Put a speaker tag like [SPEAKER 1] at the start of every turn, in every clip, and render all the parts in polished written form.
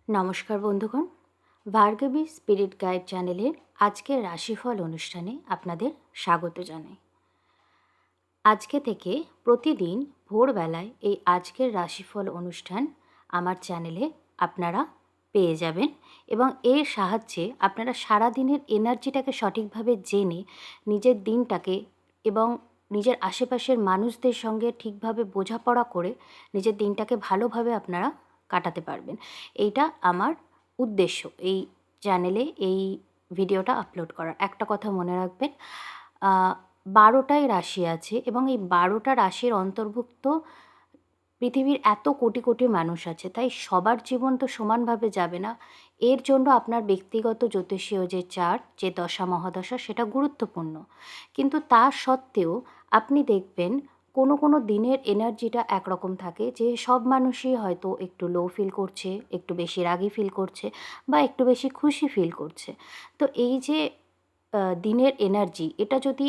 [SPEAKER 1] নমস্কার বন্ধুগণ, Bhargavi spirit guide চ্যানেলের আজকের রাশিফল অনুষ্ঠানে আপনাদের স্বাগত জানাই। আজকে থেকে প্রতিদিন ভোরবেলায় এই আজকের রাশিফল অনুষ্ঠান আমার চ্যানেলে আপনারা পেয়ে যাবেন এবং এর সাহায্যে আপনারা সারাদিনের এনার্জিটাকে সঠিকভাবে জেনে নিজের দিনটাকে এবং নিজের আশেপাশের মানুষদের সঙ্গে ঠিকভাবে বোঝাপড়া করে নিজের দিনটাকে ভালোভাবে আপনারা কাটাতে পারবেন। এইটা আমার উদ্দেশ্য এই চ্যানেলে এই ভিডিওটা আপলোড করার। একটা কথা মনে রাখবেন, ১২টাই রাশি আছে এবং এই ১২টা রাশির অন্তর্ভুক্ত পৃথিবীর এত কোটি কোটি মানুষ আছে, তাই সবার জীবন তো সমানভাবে যাবে না। এর জন্য আপনার ব্যক্তিগত জ্যোতিষীয় যে চার্ট, যে দশা মহাদশা, সেটা গুরুত্বপূর্ণ। কিন্তু তা সত্ত্বেও আপনি দেখবেন কোনো কোনো দিনের এনার্জিটা একরকম থাকে, যে সব মানুষই হয়তো একটু লো ফিল করছে, একটু বেশি রাগী ফিল করছে বা একটু বেশি খুশি ফিল করছে। তো এই যে দিনের এনার্জি, এটা যদি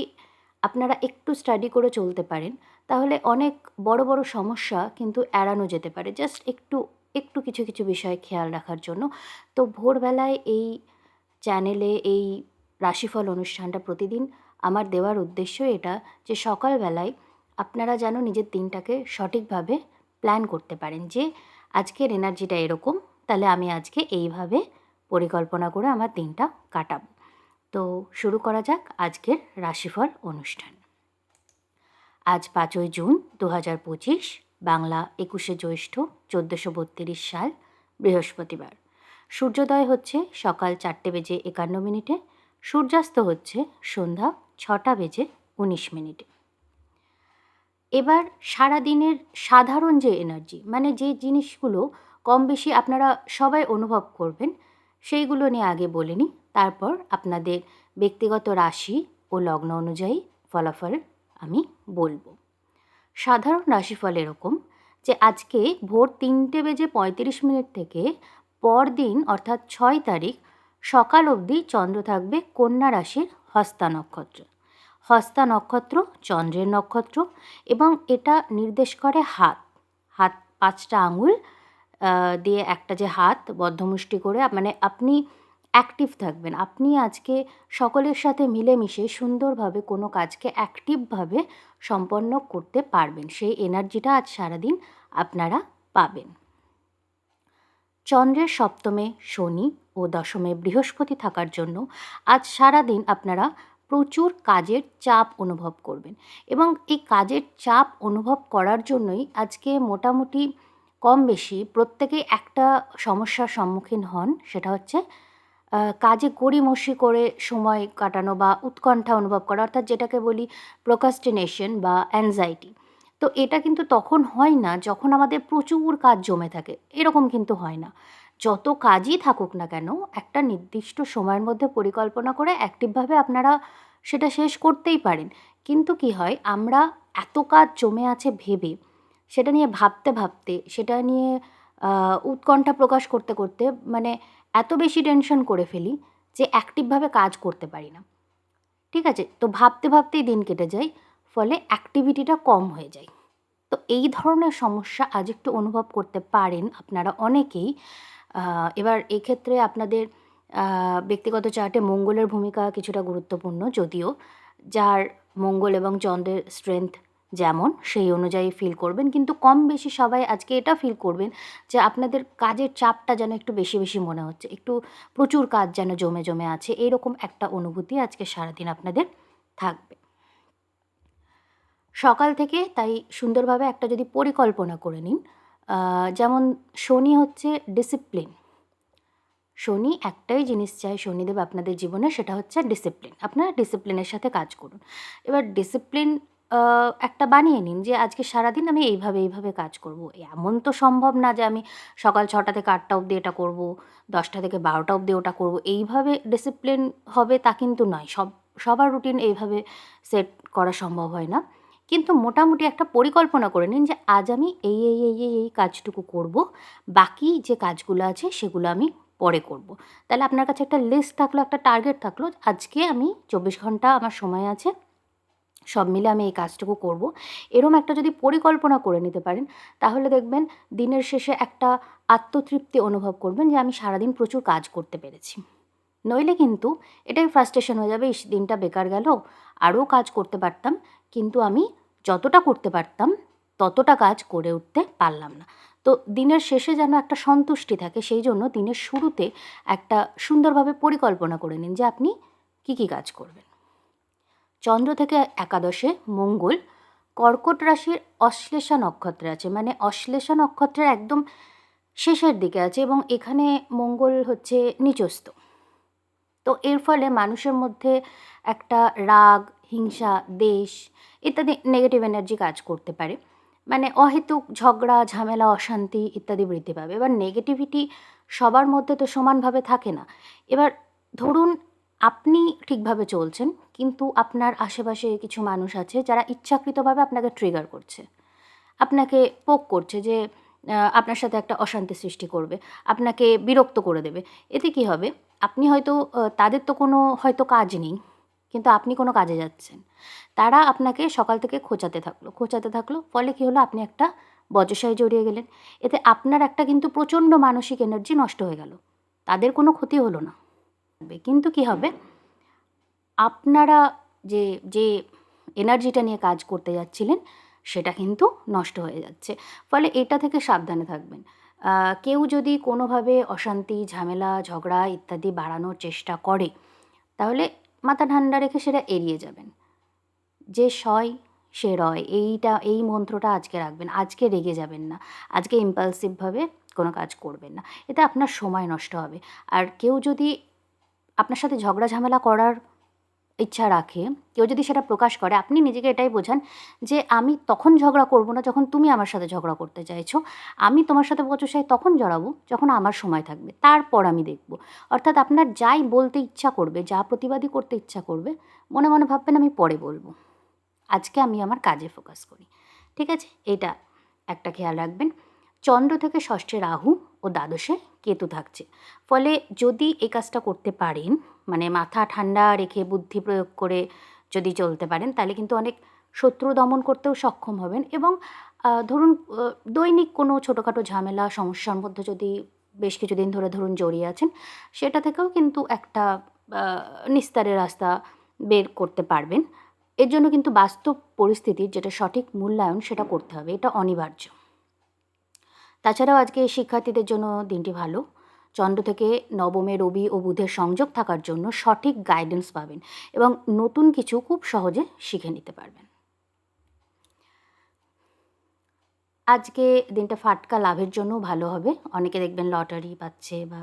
[SPEAKER 1] আপনারা একটু স্টাডি করে চলতে পারেন, তাহলে অনেক বড় বড় সমস্যা কিন্তু এড়ানো যেতে পারে, জাস্ট একটু একটু কিছু কিছু বিষয় খেয়াল রাখার জন্য। তো ভোরবেলায় এই চ্যানেলে এই রাশিফল অনুষ্ঠানটা প্রতিদিন আমার দেওয়ার উদ্দেশ্য এটা, যে সকালবেলায় আপনারা যেন নিজের দিনটাকে সঠিকভাবে প্ল্যান করতে পারেন, যে আজকের এনার্জিটা এরকম, তাহলে আমি আজকে এইভাবে পরিকল্পনা করে আমার দিনটা কাটাবো। তো শুরু করা যাক আজকের রাশিফল অনুষ্ঠান। আজ ৫ই জুন ২০২৫, বাংলা ২১শে জ্যৈষ্ঠ ১৪৩২ সাল, বৃহস্পতিবার। সূর্যোদয় হচ্ছে সকাল ৪:৫১, সূর্যাস্ত হচ্ছে সন্ধ্যা ৬:১৯। এবার সারাদিনের সাধারণ যে এনার্জি, মানে যে জিনিসগুলো কম বেশি আপনারা সবাই অনুভব করবেন, সেইগুলো নিয়ে আগে বলে নিই, তারপর আপনাদের ব্যক্তিগত রাশি ও লগ্ন অনুযায়ী ফলাফল আমি বলবো। সাধারণ রাশিফল এরকম, যে আজকে ভোর ৩:৩৫ থেকে পরদিন অর্থাৎ ৬ তারিখ সকাল অবধি চন্দ্র থাকবে কন্যা রাশির হস্তা নক্ষত্র। হস্তা নক্ষত্র চন্দ্রের নক্ষত্র এবং এটা নির্দেশ করে হাত। হাত ৫টা আঙুল দিয়ে একটা যে হাত বদ্ধমুষ্টি করে, মানে আপনি অ্যাক্টিভ থাকবেন। আপনি আজকে সকলের সাথে মিলেমিশে সুন্দরভাবে কোনো কাজকে অ্যাক্টিভভাবে সম্পন্ন করতে পারবেন, সেই এনার্জিটা আজ সারাদিন আপনারা পাবেন। চন্দ্রের সপ্তমে শনি ও দশমে বৃহস্পতি থাকার জন্য আজ সারাদিন আপনারা প্রচুর কাজের চাপ অনুভব করবেন এবং এই কাজের চাপ অনুভব করার জন্যই আজকে মোটামুটি কম বেশি প্রত্যেকেই একটা সমস্যার সম্মুখীন হন, সেটা হচ্ছে কাজে গড়িমসি করে সময় কাটানো বা উৎকণ্ঠা অনুভব করা, অর্থাৎ যেটাকে বলি প্রোক্রাস্টিনেশন বা অ্যাংজাইটি। তো এটা কিন্তু তখন হয় না যখন আমাদের প্রচুর কাজ জমে থাকে, এরকম কিন্তু হয় না। যত কাজই থাকুক না কেন, একটা নির্দিষ্ট সময়ের মধ্যে পরিকল্পনা করে অ্যাক্টিভভাবে আপনারা সেটা শেষ করতেই পারেন। কিন্তু কি হয়, আমরা এত কাজ জমে আছে ভেবে, সেটা নিয়ে ভাবতে ভাবতে, সেটা নিয়ে উৎকণ্ঠা প্রকাশ করতে করতে, মানে এত বেশি টেনশন করে ফেলি যে অ্যাক্টিভভাবে কাজ করতে পারি না। ঠিক আছে? তো ভাবতে ভাবতেই দিন কেটে যায়, ফলে অ্যাক্টিভিটিটা কম হয়ে যায়। তো এই ধরনের সমস্যা আজ একটু অনুভব করতে পারেন আপনারা অনেকেই। এবার এক্ষেত্রে আপনাদের ব্যক্তিগত চার্টে মঙ্গলের ভূমিকা কিছুটা গুরুত্বপূর্ণ, যদিও যার মঙ্গল এবং চন্দ্রের স্ট্রেংথ যেমন, সেই অনুযায়ী ফিল করবেন। কিন্তু কম বেশি সবাই আজকে এটা ফিল করবেন যে আপনাদের কাজের চাপটা যেন একটু বেশি বেশি মনে হচ্ছে, একটু প্রচুর কাজ যেন জমে জমে আছে, এইরকম একটা অনুভূতি আজকে সারাদিন আপনাদের থাকবে। সকাল থেকে তাই সুন্দরভাবে একটা যদি পরিকল্পনা করে নিন, যেমন শনি হচ্ছে ডিসিপ্লিন। শনি একটাই জিনিস চায় শনিদেব আপনাদের জীবনে, সেটা হচ্ছে ডিসিপ্লিন। আপনারা ডিসিপ্লিনের সাথে কাজ করুন। এবার ডিসিপ্লিন একটা বানিয়ে নিন, যে আজকে সারাদিন আমি এইভাবে এইভাবে কাজ করব। এমন তো সম্ভব না যে আমি সকাল ৬টা থেকে ৮টা অবধি এটা করব, ১০টা থেকে ১২টা অবধি ওটা করব, এইভাবে ডিসিপ্লিন হবে তা কিন্তু নয়। সবার রুটিন এইভাবে সেট করা সম্ভব হয় না। কিন্তু মোটামুটি একটা পরিকল্পনা করে নিন যে আজ আমি এই কাজটুকু করব, বাকি যে কাজগুলো আছে সেগুলো আমি পরে করব। তাহলে আপনার কাছে একটা লিস্ট থাকলো, একটা টার্গেট থাকলো, আজকে আমি ২৪ ঘন্টা আমার সময় আছে, সব মিলে আমি এই কাজটুকু করব, এরম একটা যদি পরিকল্পনা করে নিতে পারেন, তাহলে দেখবেন দিনের শেষে একটা আত্মতৃপ্তি অনুভব করবেন যে আমি সারাদিন প্রচুর কাজ করতে পেরেছি। নইলে কিন্তু এটাই ফ্রাস্ট্রেশন হয়ে যাবে, ইস দিনটা বেকার গেল, আরও কাজ করতে পারতাম, কিন্তু আমি যতটা করতে পারতাম ততটা কাজ করে উঠতে পারলাম না। তো দিনের শেষে যেন একটা সন্তুষ্টি থাকে, সেই জন্য দিনের শুরুতে একটা সুন্দরভাবে পরিকল্পনা করে নিন যে আপনি কী কী কাজ করবেন। চন্দ্র থেকে একাদশে মঙ্গল কর্কট রাশির অশ্লেষা নক্ষত্রে আছে, মানে অশ্লেষা নক্ষত্রের একদম শেষের দিকে আছে, এবং এখানে মঙ্গল হচ্ছে নিচস্থ। তো এর ফলে মানুষের মধ্যে একটা রাগ, হিংসা, দ্বেষ ইত্যাদি নেগেটিভ এনার্জি কাজ করতে পারে। মানে অহেতুক ঝগড়া, ঝামেলা, অশান্তি ইত্যাদি বৃদ্ধি পাবে। এবার নেগেটিভিটি সবার মধ্যে তো সমানভাবে থাকে না। এবার ধরুন আপনি ঠিকভাবে চলছেন, কিন্তু আপনার আশেপাশে কিছু মানুষ আছে যারা ইচ্ছাকৃতভাবে আপনাকে ট্রিগার করছে, আপনাকে পোক করছে যে আপনার সাথে একটা অশান্তি সৃষ্টি করবে, আপনাকে বিরক্ত করে দেবে। এতে কী হবে? আপনি হয়তো তাদের তো কোনো হয়তো কাজ নেই, কিন্তু আপনি কোনো কাজে যাচ্ছেন। তারা আপনাকে সকাল থেকে খোঁচাতে থাকলো, ফলে কী হলো? আপনি একটা বচসায় জড়িয়ে গেলেন। এতে আপনার একটা কিন্তু প্রচণ্ড মানসিক এনার্জি নষ্ট হয়ে গেল। তাদের কোনো ক্ষতি হলো না। কিন্তু কী হবে? আপনারা যে যে এনার্জিটা নিয়ে কাজ করতে যাচ্ছিলেন, সেটা কিন্তু নষ্ট হয়ে যাচ্ছে। ফলে এটা থেকে সাবধানে থাকবেন। কেউ যদি কোনোভাবে অশান্তি, ঝামেলা, ঝগড়া ইত্যাদি বাড়ানোর চেষ্টা করে, তাহলে মাথা ঠান্ডা রেখে সেটা এড়িয়ে যাবেন। যে সয় সে রয়, এই মন্ত্রটা আজকে রাখবেন। আজকে রেগে যাবেন না, আজকে ইম্পালসিভভাবে কোনো কাজ করবেন না। এতে আপনার সময় নষ্ট হবে। আর কেউ যদি আপনার সাথে ঝগড়া ঝামেলা করার ইচ্ছা রাখে, কেউ যদি সেটা প্রকাশ করে, আপনি নিজেকে এটাই বোঝান যে আমি তখন ঝগড়া করব না যখন তুমি আমার সাথে ঝগড়া করতে চাইছো। আমি তোমার সাথে বচসায় তখন জড়াবো যখন আমার সময় থাকবে, তারপর আমি দেখব। অর্থাৎ আপনার যাই বলতে ইচ্ছা করবে, যা প্রতিবাদী করতে ইচ্ছা করবে, মনে মনে ভাববেন আমি পরে বলবো, আজকে আমি আমার কাজে ফোকাস করি। ঠিক আছে? এটা একটা খেয়াল রাখবেন। চন্দ্র থেকে ষষ্ঠে রাহু ও দ্বাদশে কেতু থাকছে। ফলে যদি এই কাজটা করতে পারেন, মানে মাথা ঠান্ডা রেখে বুদ্ধি প্রয়োগ করে যদি চলতে পারেন, তাহলে কিন্তু অনেক শত্রু দমন করতেও সক্ষম হবেন। এবং ধরুন দৈনিক কোনো ছোটোখাটো ঝামেলা, সমস্যার মধ্যে যদি বেশ কিছুদিন ধরে ধরুন জড়িয়ে আছেন, সেটা থেকেও কিন্তু একটা আ নিস্তারের রাস্তা বের করতে পারবেন। এর জন্য কিন্তু বাস্তব পরিস্থিতির যেটা সঠিক মূল্যায়ন, সেটা করতে হবে। এটা অনিবার্য। তাছাড়াও আজকে শিক্ষার্থীদের জন্য দিনটি ভালো। চন্দ্র থেকে নবমে রবি ও বুধের সংযোগ থাকার জন্য সঠিক গাইডেন্স পাবেন এবং নতুন কিছু খুব সহজে শিখে নিতে পারবেন। আজকে দিনটা ফাটকা লাভের জন্যও ভালো হবে। অনেকে দেখবেন লটারি পাচ্ছে, বা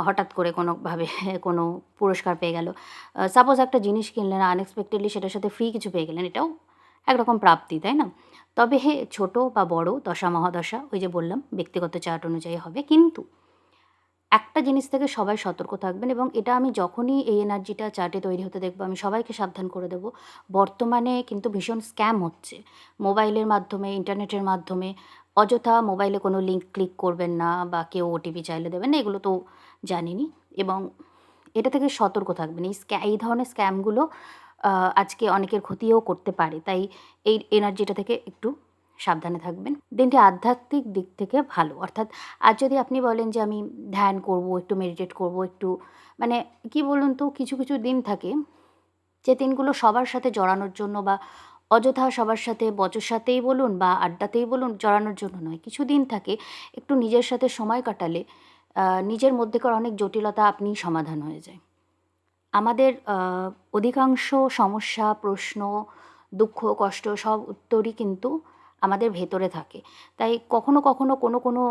[SPEAKER 1] হঠাৎ করে কোনোভাবে কোনো পুরস্কার পেয়ে গেল। সাপোজ একটা জিনিস কিনলেন, আনএক্সপেক্টেডলি সেটার সাথে ফ্রি কিছু পেয়ে গেলেন, এটাও একরকম প্রাপ্তি, তাই না? তবে ছোট বা বড় দশা মহাদশা, ওই যে বললাম ব্যক্তিগত চার্ট অনুযায়ী হবে। কিন্তু একটা জিনিস থেকে সবাই সতর্ক থাকবেন, এবং এটা আমি যখনই এই এনার্জিটা চার্টে তৈরি হতে দেখব, আমি সবাইকে সাবধান করে দেব। বর্তমানে কিন্তু ভীষণ স্ক্যাম হচ্ছে। মোবাইলের মাধ্যমে, ইন্টারনেটের মাধ্যমে অযথা মোবাইলে কোনো লিঙ্ক ক্লিক করবেন না, বা কেউ ওটিপি চাইলে দেবেন না, এগুলো তো জানেনই। এবং এটা থেকে সতর্ক থাকবেন। এই ধরনের স্ক্যামগুলো আজকে অনেকের ক্ষতিও করতে পারে। তাই এই এনার্জিটা থেকে একটু সাবধানে থাকবেন। দিনটি আধ্যাত্মিক দিক থেকে ভালো। অর্থাৎ আজ যদি আপনি বলেন যে আমি ধ্যান করব, একটু মেডিটেট করব, একটু মানে কি বলুন তো, কিছু কিছু দিন থাকে যে দিনগুলো সবার সাথে জড়ানোর জন্য, বা অযথা সবার সাথে বচসাতেই বলুন বা আড্ডাতেই বলুন, জড়ানোর জন্য নয়। কিছু দিন থাকে একটু নিজের সাথে সময় কাটালে নিজের মধ্যেকার অনেক জটিলতা আপনিই সমাধান হয়ে যায়। আমাদের অধিকাংশ সমস্যা, প্রশ্ন, দুঃখ, কষ্ট সব উত্তরই কিন্তু আমাদের ভেতরে থাকে। তাই কখনো কখনো কোনো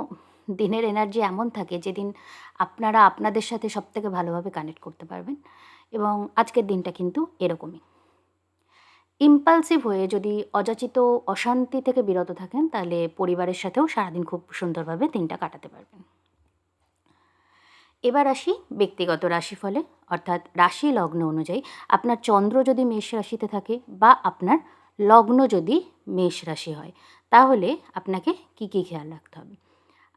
[SPEAKER 1] দিনের এনার্জি এমন থাকে যেদিন আপনারা আপনাদের সাথে সবথেকে ভালোভাবে কানেক্ট করতে পারবেন, এবং আজকের দিনটা কিন্তু এরকমই। ইম্পালসিভ হয়ে যদি অযাচিত অশান্তি থেকে বিরত থাকেন, তাহলে পরিবারের সাথেও সারাদিন খুব সুন্দরভাবে দিনটা কাটাতে পারবেন। এবার আসি ব্যক্তিগত রাশিফলে, অর্থাৎ রাশি লগ্ন অনুযায়ী আপনার চন্দ্র যদি মেষ রাশিতে থাকে, বা আপনার লগ্ন যদি মেষ রাশি হয়, তাহলে আপনাকে কী কী খেয়াল রাখতে হবে।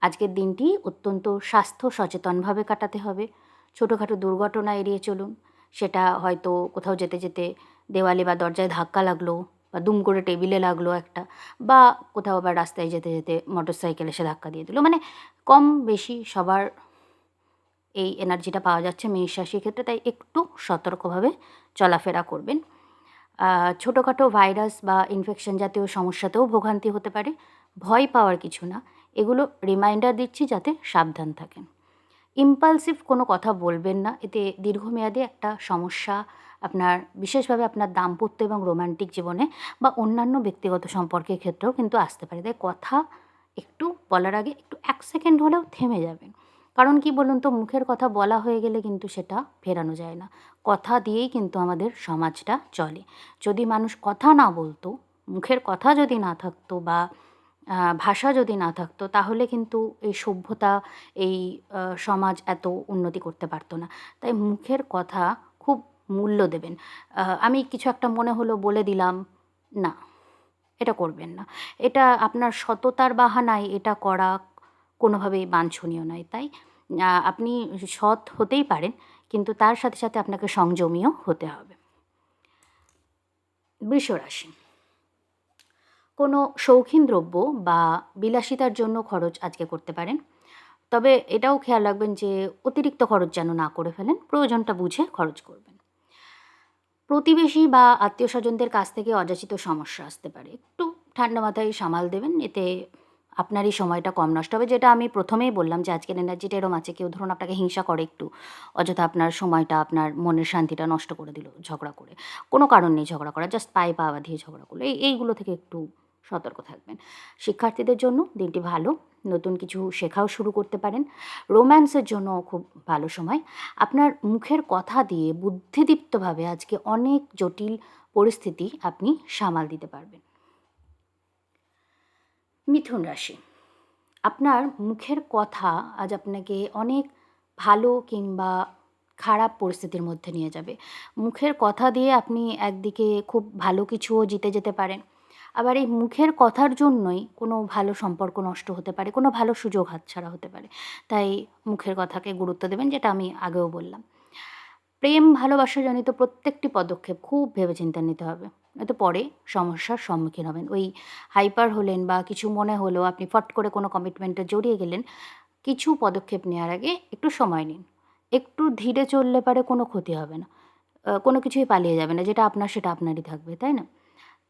[SPEAKER 1] আজকের দিনটি অত্যন্ত স্বাস্থ্য সচেতনভাবে কাটাতে হবে। ছোটোখাটো দুর্ঘটনা এড়িয়ে চলুন। সেটা হয়তো কোথাও যেতে যেতে দেওয়ালে বা দরজায় ধাক্কা লাগলো, বা দুম করে টেবিলে লাগলো একটা, বা কোথাও আবার রাস্তায় যেতে যেতে মোটর সাইকেল এসে ধাক্কা দিয়ে দিল। মানে কম বেশি সবার এই এনার্জিটা পাওয়া যাচ্ছে মেষ রাশির ক্ষেত্রে, তাই একটু সতর্কভাবে চলাফেরা করবেন। ছোটোখাটো ভাইরাস বা ইনফেকশন জাতীয় সমস্যাতেও ভোগান্তি হতে পারে, ভয় পাওয়ার কিছু না, এগুলো রিমাইন্ডার দিচ্ছি যাতে সাবধান থাকেন। ইম্পালসিভ কোনো কথা বলবেন না, এতে দীর্ঘমেয়াদী একটা সমস্যা আপনার বিশেষভাবে আপনার দাম্পত্য এবং রোম্যান্টিক জীবনে বা অন্যান্য ব্যক্তিগত সম্পর্কের ক্ষেত্রেও কিন্তু আসতে পারে। তাই কথা একটু বলার আগে একটু 1 সেকেন্ড হলেও থেমে যাবেন। কারণ কি বলুন তো, মুখের কথা বলা হয়ে গেলে কিন্তু সেটা ফেরানো যায় না। কথা দিয়েই কিন্তু আমাদের সমাজটা চলে। যদি মানুষ কথা না বলতো, মুখের কথা যদি না থাকতো বা ভাষা যদি না থাকতো, তাহলে কিন্তু এই সভ্যতা, এই সমাজ এত উন্নতি করতে পারতো না। তাই মুখের কথা খুব মূল্য দেবেন। আমি কিছু একটা মনে হলো বলে দিলাম, না, এটা করবেন না। এটা আপনার সততার বাহানায় এটা করা কোনোভাবেই বাঞ্ছনীয় নয়। তাই আপনি সৎ হতেই পারেন, কিন্তু তার সাথে সাথে আপনাকে সংযমীও হতে হবে। বৃষরাশি, কোনো শৌখিন দ্রব্য বা বিলাসিতার জন্য খরচ আজকে করতে পারেন। তবে এটাও খেয়াল রাখবেন যে অতিরিক্ত খরচ যেন না করে ফেলেন, প্রয়োজনটা বুঝে খরচ করবেন। প্রতিবেশী বা আত্মীয়স্বজনদের কাছ থেকে অযাচিত সমস্যা আসতে পারে, একটু ঠান্ডা মাথায় সামাল দেবেন, এতে আপনারই সময়টা কম নষ্ট হবে। যেটা আমি প্রথমেই বললাম যে আজকের এনার্জিটা এরম আছে, কেউ ধরুন আপনাকে হিংসা করে একটু, অযথা আপনার সময়টা, আপনার মনের শান্তিটা নষ্ট করে দিল ঝগড়া করে। কোনো কারণ নেই ঝগড়া করার, জাস্ট পায়ে পা বাঁধিয়ে ঝগড়া করলো। এইগুলো থেকে একটু সতর্ক থাকবেন। শিক্ষার্থীদের জন্য দিনটি ভালো, নতুন কিছু শেখাও শুরু করতে পারেন। রোম্যান্সের জন্য খুব ভালো সময়। আপনার মুখের কথা দিয়ে বুদ্ধিদীপ্তভাবে আজকে অনেক জটিল পরিস্থিতি আপনি সামাল দিতে পারবেন। মিথুন রাশি, আপনার মুখের কথা আজ আপনাকে অনেক ভালো কিংবা খারাপ পরিস্থিতির মধ্যে নিয়ে যাবে। মুখের কথা দিয়ে আপনি একদিকে খুব ভালো কিছুও জিতে যেতে পারেন। আবার এই মুখের কথার জন্যই কোনো ভালো সম্পর্ক নষ্ট হতে পারে, কোনো ভালো সুযোগ হাতছাড়া হতে পারে। তাই মুখের কথাকে গুরুত্ব দেবেন, যেটা আমি আগেও বললাম। প্রেম ভালোবাসাজনিত প্রত্যেকটি পদক্ষেপ খুব ভেবেচিন্তে নিতে হবে, নয়তো পরে সমস্যার সম্মুখীন হবেন। ওই হাইপার হলেন বা কিছু মনে হলো, আপনি ফট করে কোনো কমিটমেন্টে জড়িয়ে গেলেন, কিছু পদক্ষেপ নেওয়ার আগে একটু সময় নিন। একটু ধীরে চললে পারে কোনো ক্ষতি হবে না। কোনো কিছুই পালিয়ে যাবে না, যেটা আপনার সেটা আপনারই থাকবে, তাই না?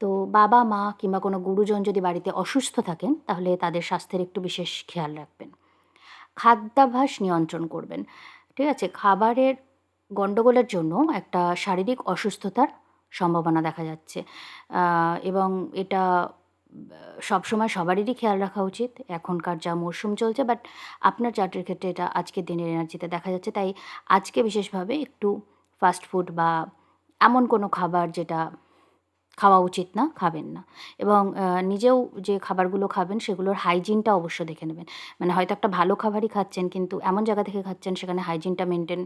[SPEAKER 1] তো বাবা মা কিংবা কোনো গুরুজন যদি বাড়িতে অসুস্থ থাকেন, তাহলে তাদের স্বাস্থ্যের একটু বিশেষ খেয়াল রাখবেন। খাদ্যাভ্যাস নিয়ন্ত্রণ করবেন। ঠিক আছে? খাবারের গন্ডগোলের জন্য একটা শারীরিক অসুস্থতার সম্ভাবনা দেখা যাচ্ছে। এবং এটা সবসময় সবারই খেয়াল রাখা উচিত। এখনকার যা মরশুম চলছে, বাট আপনার চার্টের ক্ষেত্রে এটা আজকের দিনের এনার্জিতে দেখা যাচ্ছে। তাই আজকে বিশেষভাবে একটু ফাস্ট ফুড বা এমন কোনো খাবার যেটা খাওয়া উচিত না, খাবেন না। এবং নিজেও যে খাবারগুলো খাবেন সেগুলোর হাইজিনটা অবশ্য দেখে নেবেন। মানে হয়তো একটা ভালো খাবারই খাচ্ছেন, কিন্তু এমন জায়গা থেকে খাচ্ছেন সেখানে হাইজিনটা মেইনটেইন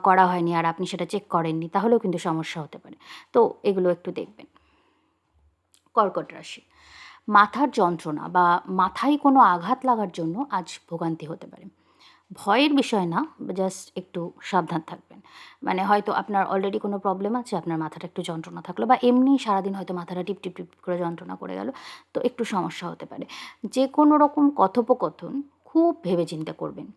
[SPEAKER 1] করা হয়নি আর আপনি সেটা চেক করেননি, তাহলেও কিন্তু সমস্যা হতে পারে। তো এগুলো একটু দেখবেন। কর্কট রাশি, মাথার যন্ত্রণা বা মাথায় কোনো আঘাত লাগার জন্য আজ ভোগান্তি হতে পারে। ভয়ের বিষয় না, জাস্ট একটু সাবধান থাকবেন। মানে হয়তো আপনার অলরেডি কোনো প্রবলেম আছে, আপনার মাথাটা একটু যন্ত্রণা থাকলো, বা এমনি সারাদিন হয়তো মাথাটা টিপ, টিপ, টিপ করে যন্ত্রণা করে গেল, তো একটু সমস্যা হতে পারে। যে কোনো রকম কথোপকথন খুব ভেবেচিন্তে করবেন।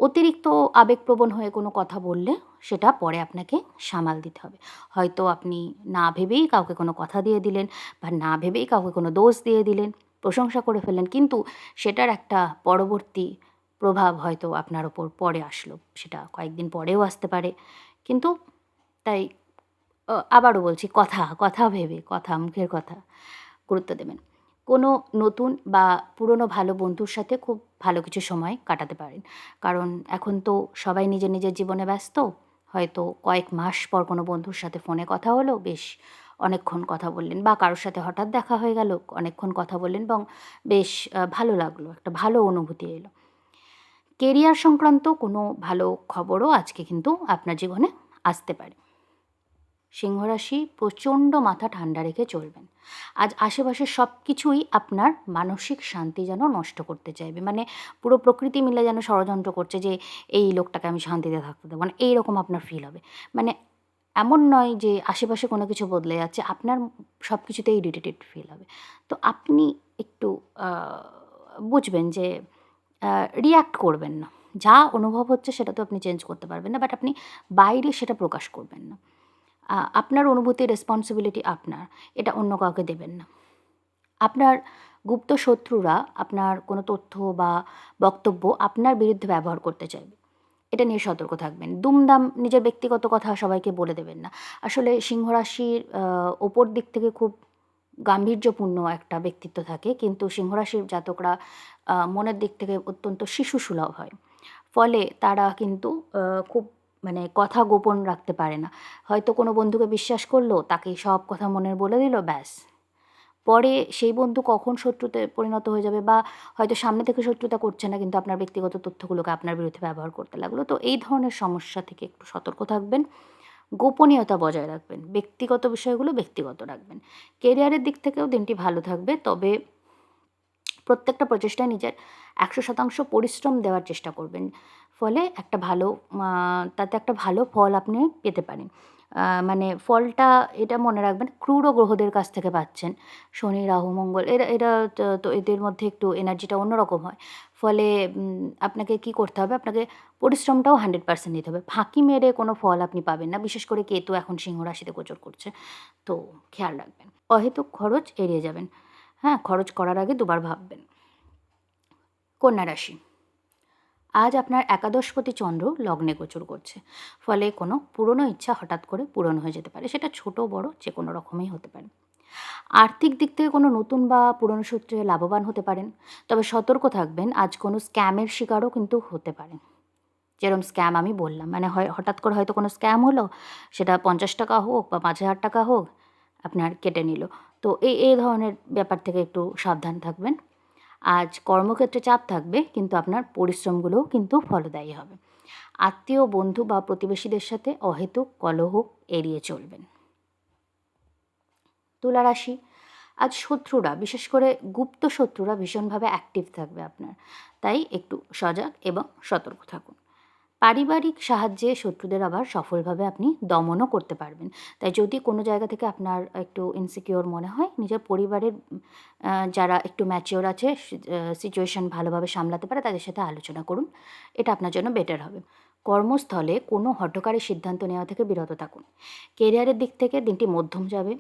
[SPEAKER 1] অতিরিক্ত আবেগপ্রবণ হয়ে কোনো কথা বললে সেটা পরে আপনাকে সামাল দিতে হবে। হয়তো আপনি না ভেবেই কাউকে কোনো কথা দিয়ে দিলেন, বা না ভেবেই কাউকে কোনো দোষ দিয়ে দিলেন, প্রশংসা করে ফেললেন, কিন্তু সেটার একটা পরবর্তী প্রভাব হয়তো আপনার ওপর পরে আসলো। সেটা কয়েকদিন পরেও আসতে পারে। কিন্তু তাই আবারও বলছি, কথা ভেবে, মুখের কথা গুরুত্ব দেবেন। কোনো নতুন বা পুরনো ভালো বন্ধুর সাথে খুব ভালো কিছু সময় কাটাতে পারেন। কারণ এখন তো সবাই নিজের, নিজের জীবনে ব্যস্ত। হয়তো কয়েক মাস পর কোনো বন্ধুর সাথে ফোনে কথা হলো, বেশ অনেকক্ষণ কথা বললেন, বা কারোর সাথে হঠাৎ দেখা হয়ে গেল, অনেকক্ষণ কথা বললেন এবং বেশ ভালো লাগলো, একটা ভালো অনুভূতি এলো। কেরিয়ার সংক্রান্ত কোনো ভালো খবরও আজকে কিন্তু আপনার জীবনে আসতে পারে। সিংহরাশি, প্রচণ্ড মাথা ঠান্ডা রেখে চলবেন। আজ আশেপাশের সব কিছুই আপনার মানসিক শান্তি যেন নষ্ট করতে চাইবে। মানে পুরো প্রকৃতি মিলে যেন ষড়যন্ত্র করছে যে এই লোকটাকে আমি শান্তিতে থাকতে দেবো না, এইরকম আপনার ফিল হবে। মানে এমন নয় যে আশেপাশে কোনো কিছু বদলে যাচ্ছে, আপনার সব কিছুতেই ইরিটেটেড ফিল হবে। তো আপনি একটু বুঝবেন যে রিঅ্যাক্ট করবেন না। যা অনুভব হচ্ছে সেটা তো আপনি চেঞ্জ করতে পারবেন না, বাট আপনি বাইরে সেটা প্রকাশ করবেন না। আপনার অনুভূতির রেসপন্সিবিলিটি আপনার, এটা অন্য কাউকে দেবেন না। আপনার গুপ্ত শত্রুরা আপনার কোনো তথ্য বা বক্তব্য আপনার বিরুদ্ধে ব্যবহার করতে চাইবে। এটা নিয়ে সতর্ক থাকবেন। দুমদাম নিজের ব্যক্তিগত কথা সবাইকে বলে দেবেন না। আসলে সিংহ রাশির ওপর দিক থেকে খুব গাম্ভীর্যপূর্ণ একটা ব্যক্তিত্ব থাকে, কিন্তু সিংহ রাশির জাতকরা মনের দিক থেকে অত্যন্ত শিশুসুলভ হয়। ফলে তারা কিন্তু খুব মানে কথা গোপন রাখতে পারে না। হয়তো কোনো বন্ধুকে বিশ্বাস করলো, তাকে সব কথা মনের বলে দিল, ব্যাস। পরে সেই বন্ধু কখন শত্রুতে পরিণত হয়ে যাবে, বা হয়তো সামনে থেকে শত্রুতা করছে না, কিন্তু আপনার ব্যক্তিগত তথ্যগুলোকে আপনার বিরুদ্ধে ব্যবহার করতে লাগলো। তো এই ধরনের সমস্যা থেকে একটু সতর্ক থাকবেন। গোপনীয়তা বজায় রাখবেন। ব্যক্তিগত বিষয়গুলো ব্যক্তিগত রাখবেন। কেরিয়ারের দিক থেকেও দিনটি ভালো থাকবে। তবে প্রত্যেকটা প্রচেষ্টায় নিজের ১০০% পরিশ্রম দেওয়ার চেষ্টা করবেন। ফলে একটা ভালো তাতে একটা ভালো ফল আপনি পেতে পারেন। মানে ফলটা এটা মনে রাখবেন, ক্রূর গ্রহদের কাছ থেকে পাচ্ছেন। শনি, রাহু, মঙ্গল এরা এরা তো এদের মধ্যে একটু এনার্জিটা অন্যরকম হয়। ফলে আপনাকে কি করতে হবে? আপনাকে পরিশ্রমটাও 100% দিতে হবে। ফাঁকি মেরে কোনো ফল আপনি পাবেন না। বিশেষ করে কেতু এখন সিংহ রাশিতে গোচর করছে। তো খেয়াল রাখবেন। অহেতুক খরচ এড়িয়ে যাবেন। হ্যাঁ? খরচ করার আগে দুবার ভাববেন। কন্যা রাশি। আজ আপনার একাদশপতি চন্দ্র লগ্নে গোচর করছে। ফলে কোনো পুরনো ইচ্ছা হঠাৎ করে পূরণ হয়ে যেতে পারে। সেটা ছোট বড় যেকোনো রকমই হতে পারে। আর্থিক দিক থেকে কোনো নতুন বা পুরনো সূত্রে লাভবান হতে পারেন। তবে সতর্ক থাকবেন, আজ কোনো স্ক্যামের শিকারও কিন্তু হতে পারেন। যেরকম স্ক্যাম আমি বললাম, মানে হয় হঠাৎ করে হয়তো কোনো স্ক্যাম হলো, সেটা ৳৫০ হোক বা ৳৫,০০০ হোক, আপনার কেটে নিল। তো এই ধরনের ব্যাপার থেকে একটু সাবধান থাকবেন। আজ কর্মক্ষেত্রে চাপ থাকবে, কিন্তু আপনার পরিশ্রমগুলোও কিন্তু ফলদায়ী হবে। আত্মীয়, বন্ধু বা প্রতিবেশীদের সাথে অহেতুক কলহ এড়িয়ে চলবেন। তুলা রাশি। আজ শত্রুরা, বিশেষ করে গুপ্ত শত্রুরা ভীষণভাবে অ্যাক্টিভ থাকবে আপনার। তাই একটু সজাগ এবং সতর্ক থাকুন। পারিবারিক সাহায্যে শত্রুদের আবার সফলভাবে আপনি দমনও করতে পারবেন। তাই যদি কোনো জায়গা থেকে আপনার একটু ইনসিকিউর মনে হয়, নিজের পরিবারের যারা একটু ম্যাচিওর আছে, সিচুয়েশন ভালোভাবে সামলাতে পারে, তাদের সাথে আলোচনা করুন। এটা আপনার জন্য বেটার হবে। কর্মস্থলে কোনো হঠকারী সিদ্ধান্ত নেওয়া থেকে বিরত থাকুন। কেরিয়ারের দিক থেকে দিনটি মধ্যম যাবে।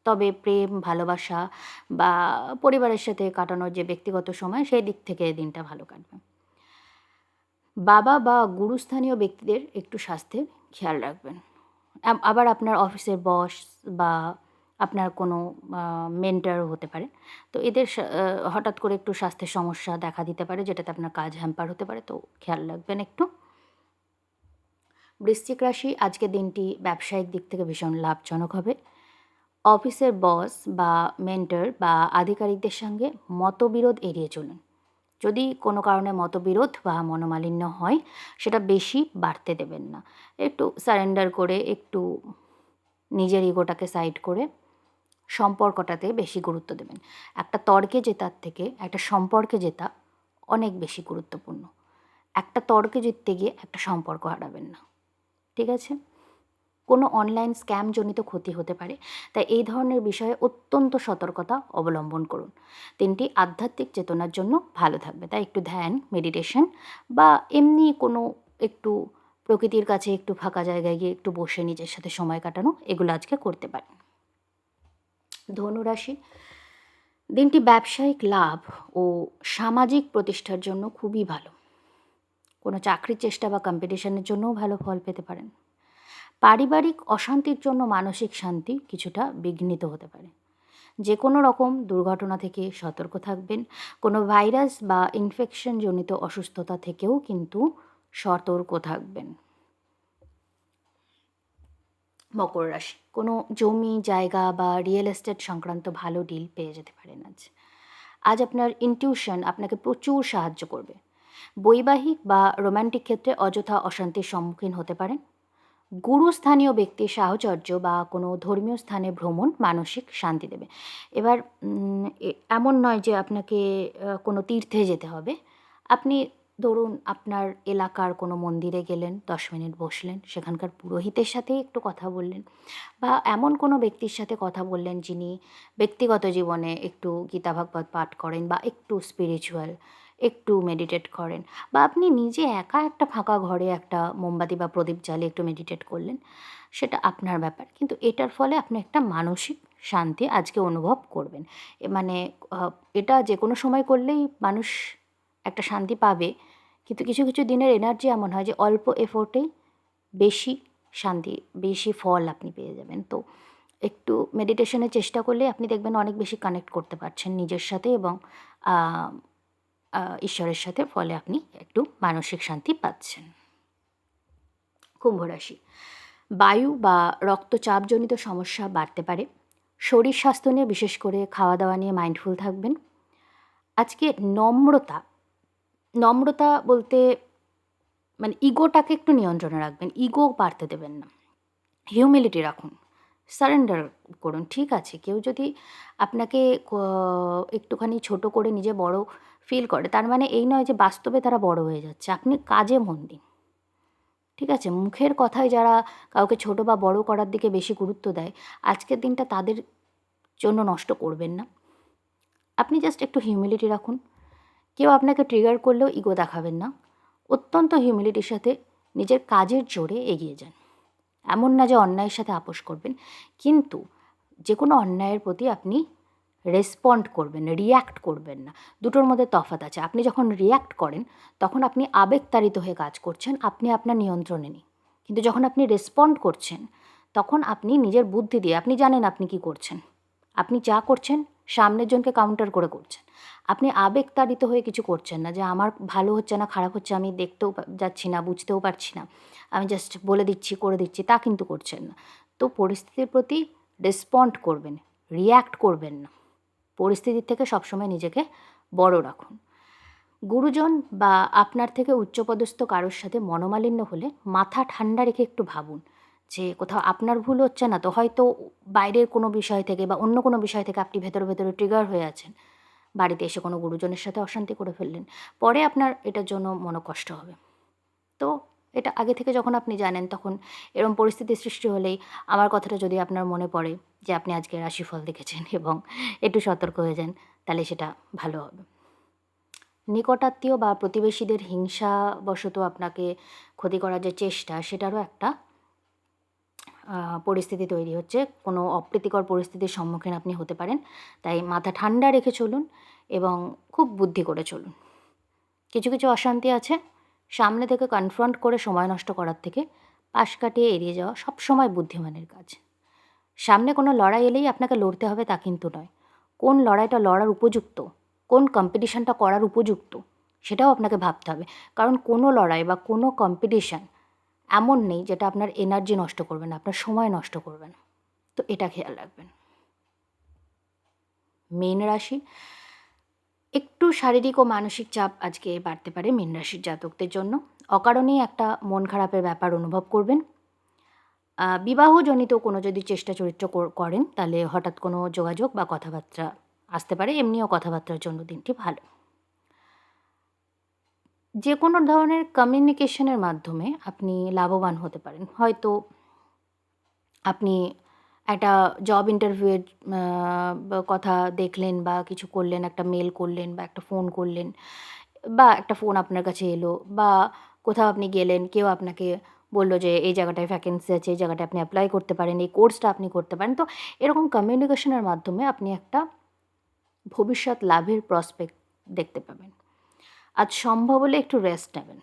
[SPEAKER 1] তবে প্রেম, ভালোবাসা বা পরিবারের সাথে কাটানোর যে ব্যক্তিগত সময়, সেই দিক থেকে দিনটা ভালো কাটবে। বাবা বা গুরুস্থানীয় ব্যক্তিদের একটু স্বাস্থ্যের খেয়াল রাখবেন। আবার আপনার অফিসের বস বা আপনার কোনো মেন্টরও হতে পারে। তো এদের হঠাৎ করে একটু স্বাস্থ্যের সমস্যা দেখা দিতে পারে, যেটাতে আপনার কাজ হ্যাম্পার হতে পারে। তো খেয়াল রাখবেন একটু। বৃশ্চিক রাশি। আজকের দিনটি ব্যবসায়িক দিক থেকে ভীষণ লাভজনক হবে। অফিসের বস বা মেন্টর বা আধিকারিকদের সঙ্গে মতবিরোধ এড়িয়ে চলুন। যদি কোনো কারণে মতবিরোধ বা মনোমালিন্য হয়, সেটা বেশি বাড়তে দেবেন না। একটু সারেন্ডার করে, একটু নিজের ইগোটাকে সাইড করে সম্পর্কটাতে বেশি গুরুত্ব দেবেন। একটা তর্কে জেতার থেকে একটা সম্পর্কে জেতা অনেক বেশি গুরুত্বপূর্ণ। একটা তর্কে জিততে গিয়ে একটা সম্পর্ক হারাবেন না। ঠিক আছে? কোনো অনলাইন স্ক্যামজনিত ক্ষতি হতে পারে। তাই এই ধরনের বিষয়ে অত্যন্ত সতর্কতা অবলম্বন করুন। দিনটি আধ্যাত্মিক চেতনার জন্য ভালো থাকবে। তাই একটু ধ্যান, মেডিটেশন বা এমনি কোনো একটু প্রকৃতির কাছে একটু ফাঁকা জায়গায় গিয়ে একটু বসে নিজের সাথে সময় কাটানো, এগুলো আজকে করতে পারেন। ধনুরাশি। দিনটি ব্যবসায়িক লাভ ও সামাজিক প্রতিষ্ঠার জন্য খুবই ভালো। কোনো চাকরির চেষ্টা বা কম্পিটিশনের জন্যও ভালো ফল পেতে পারেন। পারিবারিক অশান্তির জন্য মানসিক শান্তি কিছুটা বিঘ্নিত হতে পারে। যে কোনো রকম দুর্ঘটনা থেকে সতর্ক থাকবেন। কোনো ভাইরাস বা ইনফেকশনজনিত অসুস্থতা থেকেও কিন্তু সতর্ক থাকবেন। মকর রাশি। কোনো জমি, জায়গা বা রিয়েল এস্টেট সংক্রান্ত ভালো ডিল পেয়ে যেতে পারেন আজ। আজ আপনার ইনটিউশন আপনাকে প্রচুর সাহায্য করবে। বৈবাহিক বা রোম্যান্টিক ক্ষেত্রে অযথা অশান্তির সম্মুখীন হতে পারেন। গুরুস্থানীয় ব্যক্তির সাহচর্য বা কোনো ধর্মীয় স্থানে ভ্রমণ মানসিক শান্তি দেবে। এবার এমন নয় যে আপনাকে কোনো তীর্থে যেতে হবে। আপনি ধরুন আপনার এলাকার কোনো মন্দিরে গেলেন, 10 মিনিট বসলেন, সেখানকার পুরোহিতের সাথেই একটু কথা বললেন, বা এমন কোনো ব্যক্তির সাথে কথা বললেন যিনি ব্যক্তিগত জীবনে একটু গীতা ভাগবত পাঠ করেন বা একটু স্পিরিচুয়াল, একটু মেডিটেট করেন, বা আপনি নিজে একা একটা ফাঁকা ঘরে একটা মোমবাতি বা প্রদীপ জ্বালিয়ে একটু মেডিটেট করলেন, সেটা আপনার ব্যাপার। কিন্তু এটার ফলে আপনি একটা মানসিক শান্তি আজকে অনুভব করবেন। মানে আ এটা যেকোনো সময় করলেই মানুষ একটা শান্তি পাবে। কিন্তু কিছু, কিছু দিনের এনার্জি এমন হয় যে অল্প এফোর্টেই বেশি শান্তি, বেশি ফল আপনি পেয়ে যাবেন। তো একটু মেডিটেশনের চেষ্টা করলে আপনি দেখবেন অনেক বেশি কানেক্ট করতে পারছেন নিজের সাথে এবং আ আ ঈশ্বরের সাথে। ফলে আপনি একটু মানসিক শান্তি পাচ্ছেন। কুম্ভ রাশি। বায়ু বা রক্তচাপজনিত সমস্যা বাড়তে পারে। শরীর স্বাস্থ্য নিয়ে, বিশেষ করে খাওয়া-দাওয়া নিয়ে মাইন্ডফুল থাকবেন। আজকে নম্রতা, নম্রতা বলতে মানে ইগোটাকে একটু নিয়ন্ত্রণে রাখবেন। ইগো বাড়তে দেবেন না। হিউমিলিটি রাখুন। সারেন্ডার করুন। ঠিক আছে, কেউ যদি আপনাকে ক একটুখানি ছোট করে নিজে বড় ফিল করে, তার মানে এই নয় যে বাস্তবে তারা বড় হয়ে যাচ্ছে। আপনি কাজে মন দিন। ঠিক আছে? মুখের কথায় যারা কাউকে ছোট বা বড় করার দিকে বেশি গুরুত্ব দেয়, আজকের দিনটা তাদের জন্য নষ্ট করবেন না। আপনি জাস্ট একটু হিউমিলিটি রাখুন। কেউ আপনাকে ট্রিগার করলেও ইগো দেখাবেন না। অত্যন্ত হিউমিলিটির সাথে নিজের কাজের জোরে এগিয়ে যান। এমন না যে অন্যায়ের সাথে আপোস করবেন, কিন্তু যেকোনো অন্যায়ের প্রতি আপনি রেসপন্ড করবেন, রিঅ্যাক্ট করবেন না। দুটোর মধ্যে তফাৎ আছে। আপনি যখন রিঅ্যাক্ট করেন, তখন আপনি আবেগতাড়িত হয়ে কাজ করছেন, আপনি আপনার নিয়ন্ত্রণে নেই। কিন্তু যখন আপনি রেসপন্ড করছেন, তখন আপনি নিজের বুদ্ধি দিয়ে, আপনি জানেন আপনি কী করছেন। আপনি যা করছেন, সামনের জনকে কাউন্টার করে করছেন। আপনি আবেগতাড়িত হয়ে কিছু করছেন না যে আমার ভালো হচ্ছে না খারাপ হচ্ছে আমি দেখতেও যাচ্ছি না, বুঝতেও পারছি না। আমি জাস্ট বলে দিচ্ছি, করে দিচ্ছি, তা কিন্তু করছেন না। তো পরিস্থিতির প্রতি রেসপন্ড করবেন, রিঅ্যাক্ট করবেন না। পরিস্থিতির থেকে সবসময় নিজেকে বড় রাখুন। গুরুজন বা আপনার থেকে উচ্চপদস্থ কারোর সাথে মনোমালিন্য হলে মাথা ঠান্ডা রেখে একটু ভাবুন যে কোথাও আপনার ভুল হচ্ছে না তো। হয়তো বাইরের কোনো বিষয় থেকে বা অন্য কোনো বিষয় থেকে আপনি ভেতরে, ভেতরে ট্রিগার হয়ে আছেন। বাড়িতে এসে কোনো গুরুজনের সাথে অশান্তি করে ফেললেন। পরে আপনার এটার জন্য মনোকষ্ট হবে। তো এটা আগে থেকে যখন আপনি জানেন, তখন এরকম পরিস্থিতির সৃষ্টি হলেই আমার কথাটা যদি আপনার মনে পড়ে যে আপনি আজকে রাশিফল দেখেছেন এবং একটু সতর্ক হয়ে যান, তাহলে সেটা ভালো হবে। নিকটাত্মীয় বা প্রতিবেশীদের হিংসাবশত আপনাকে ক্ষতি করার যে চেষ্টা, সেটারও একটা পরিস্থিতি তৈরি হচ্ছে। কোনো অপ্রীতিকর পরিস্থিতির সম্মুখীন আপনি হতে পারেন। তাই মাথা ঠান্ডা রেখে চলুন এবং খুব বুদ্ধি করে চলুন। কিছু, কিছু অশান্তি আছে, সামনে থেকে কনফ্রন্ট করে সময় নষ্ট করার থেকে পাশ কাটিয়ে এড়িয়ে যাওয়া সবসময় বুদ্ধিমানের কাজ। সামনে কোনো লড়াই এলেই আপনাকে লড়তে হবে তা কিন্তু নয়। কোন লড়াইটা লড়ার উপযুক্ত, কোন কম্পিটিশনটা করার উপযুক্ত, সেটাও আপনাকে ভাবতে হবে। কারণ কোনো লড়াই বা কোনো কম্পিটিশন এমন নেই যেটা আপনার এনার্জি নষ্ট করবে না, আপনার সময় নষ্ট করবে না। তো এটা খেয়াল রাখবেন। মীন রাশি। একটু শারীরিক ও মানসিক চাপ আজকে বাড়তে পারে মীন রাশির জাতকদের জন্য। অকারণেই একটা মন খারাপের ব্যাপার অনুভব করবেন। বিবাহজনিত কোনো যদি চেষ্টা চরিত্র করেন, তাহলে হঠাৎ কোনো যোগাযোগ বা কথাবার্তা আসতে পারে। এমনিও কথাবার্তার জন্য দিনটি ভালো। যে কোনো ধরনের কমিউনিকেশনের মাধ্যমে আপনি লাভবান হতে পারেন। হয়তো আপনি একটা জব ইন্টারভিউয়ের কথা দেখলেন বা কিছু করলেন, একটা মেল করলেন বা একটা ফোন করলেন, বা একটা ফোন আপনার কাছে এলো, বা কোথাও আপনি গেলেন, কেউ আপনাকে বলল যে এই জায়গাটায় ভ্যাকেন্সি আছে, এই জায়গাটায় আপনি অ্যাপ্লাই করতে পারেন, এই কোর্সটা আপনি করতে পারেন। তো এরকম কমিউনিকেশনের মাধ্যমে আপনি একটা ভবিষ্যৎ লাভের প্রসপেক্ট দেখতে পাবেন। আজ সম্ভব হলে একটু রেস্ট নেবেন।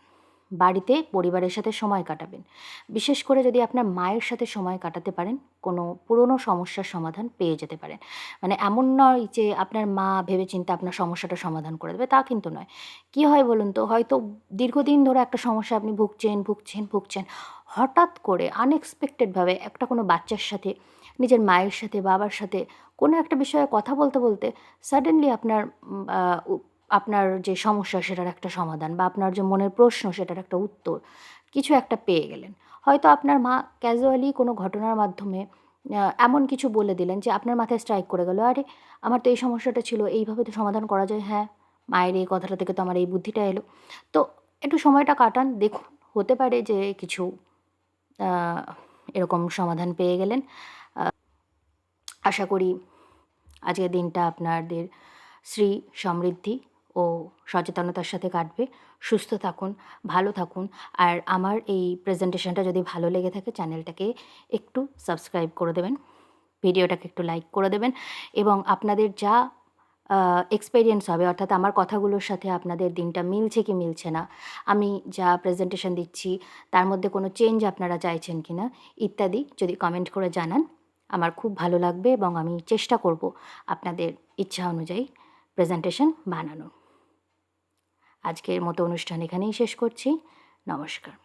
[SPEAKER 1] বাড়িতে পরিবারের সাথে সময় কাটাবেন। বিশেষ করে যদি আপনার মায়ের সাথে সময় কাটাতে পারেন, কোনো পুরনো সমস্যার সমাধান পেয়ে যেতে পারেন। মানে এমন নয় যে আপনার মা ভেবেচিন্তে আপনার সমস্যাটা সমাধান করে দেবে, তা কিন্তু নয়। কী হয় বলুন তো? হয়তো দীর্ঘদিন ধরে একটা সমস্যা আপনি ভুগছেন। হঠাৎ করে আনএক্সপেক্টেডভাবে একটা কোনো বাচ্চার সাথে, নিজের মায়ের সাথে, বাবার সাথে কোনো একটা বিষয়ে কথা বলতে সাডেনলি আপনার আ উ আপনার যে সমস্যা সেটার একটা সমাধান, বা আপনার যে মনের প্রশ্ন সেটার একটা উত্তর কিছু একটা পেয়ে গেলেন। হয়তো আপনার মা ক্যাজুয়ালি কোনো ঘটনার মাধ্যমে এমন কিছু বলে দিলেন যে আপনার মাথায় স্ট্রাইক করে গেল, আরে আমার তো এই সমস্যাটা ছিল, এইভাবে তো সমাধান করা যায়। হ্যাঁ, মায়ের এই কথাটা থেকে তো আমার এই বুদ্ধিটা এলো। তো একটু সময়টা কাটান, দেখুন হতে পারে যে কিছু আহ, এরকম সমাধান পেয়ে গেলেন। আশা করি আজকের দিনটা আপনাদের শ্রী সমৃদ্ধি ও সচেতনতার সাথে কাটবে। সুস্থ থাকুন, ভালো থাকুন। আর আমার এই প্রেজেন্টেশনটা যদি ভালো লেগে থাকে চ্যানেলটাকে একটু সাবস্ক্রাইব করে দেবেন, ভিডিওটাকে একটু লাইক করে দেবেন এবং আপনাদের যা এক্সপেরিয়েন্স হবে, অর্থাৎ আমার কথাগুলোর সাথে আপনাদের দিনটা মিলছে কি মিলছে না, আমি যা প্রেজেন্টেশন দিচ্ছি তার মধ্যে কোনো চেঞ্জ আপনারা চাইছেন কি না ইত্যাদি যদি কমেন্ট করে জানান, আমার খুব ভালো লাগবে এবং আমি চেষ্টা করব আপনাদের ইচ্ছা অনুযায়ী প্রেজেন্টেশন বানানোর। আজকের মতো অনুষ্ঠান এখানেই শেষ করছি। নমস্কার।